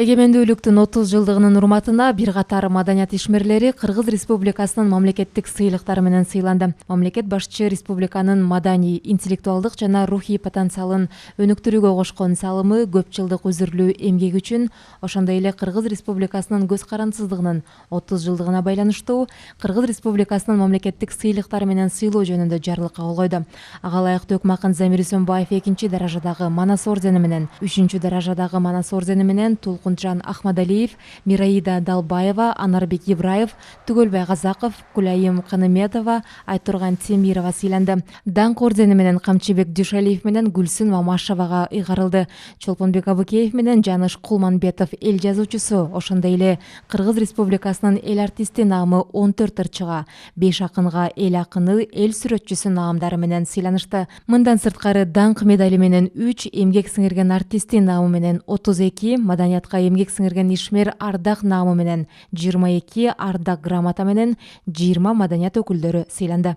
Эгемендүүлүктүн 30 жылдыгынын урматына бир катар маданият ишмерлери Кыргыз Республикасынын мамлекеттик сыйлыктары менен сыйланды. Мамлекет башчы республиканын маданий, интеллектуалдык жана рухий потенциалын өнүктүрүүгө кошкон салымы, көп жылдык үзүрлүү эмгеги үчүн, ошондой эле Кыргыз Республикасынын көз карандысыздыгынын 30 жылдыгына байланыштуу Кыргыз Республикасынын мамлекеттик сыйлыктары менен сыйлоо жөнүндө жарлык кабыл койду. Ага ылайыктуу Өкмакын Замир Үсөнбаев 2-даражадагы Манас ордени менен, 3-даражадагы Манас ордени менен Толкунжан Ахмадалиев, Мираида Далбаева, Анарбек Ибраев, Түгөлбай Казаков, Кулайым Каныметова, Айтурган Темирова сыйланды. Даңк ордени менен Камчыбек Дюшалиев менен Гүлсүн Мамашевага ыйгарылды. Чолпонбек Абыкеев менен Жаныш Кулманбетов эл жазуучусу, ошондой эле Кыргыз Республикасынын эл артисти наамы 14 ырчыга, 5 акынга эл акыны, эл сүрөтчүсү наамдары менен сыйланышты. Мындан сырткары даңк медали менен 3, эмгек сиңирген артисти наамы менен 32, Маданиятка эмгек сиңирген ишмер ардак наамы менен 22, ардак грамота менен 20 маданият өкүлдөрү сыйланды.